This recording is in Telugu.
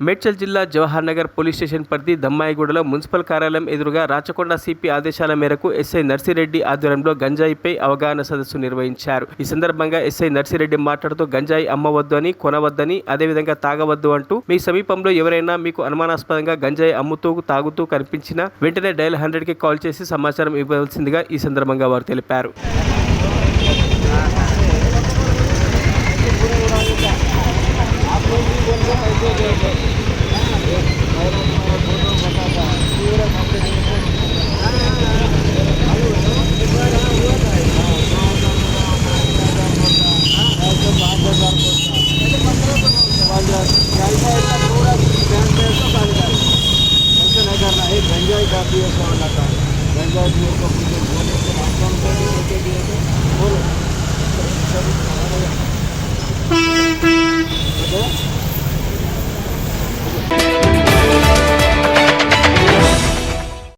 మేడ్చల్ జిల్లా జవహర్ నగర్ పోలీస్ స్టేషన్ పరిధి దమ్మాయిగూడలో మున్సిపల్ కార్యాలయం ఎదురుగా రాచకొండ సిపి ఆదేశాల మేరకు ఎస్ఐ నర్సిరెడ్డి ఆధ్వర్యంలో గంజాయిపై అవగాహన సదస్సు నిర్వహించారు. ఈ సందర్భంగా ఎస్ఐ నర్సిరెడ్డి మాట్లాడుతూ గంజాయి అమ్మవద్దు అని, కొనవద్దని, అదేవిధంగా తాగవద్దు అంటూ మీ సమీపంలో ఎవరైనా మీకు అనుమానాస్పదంగా గంజాయి అమ్ముతూ తాగుతూ కనిపించినా వెంటనే డయల్ 100కి కాల్ చేసి సమాచారం ఇవ్వవలసిందిగా ఈ సందర్భంగా వారు తెలిపారు. गंजाई काफी ऐसा होना था गंजाई को बोलो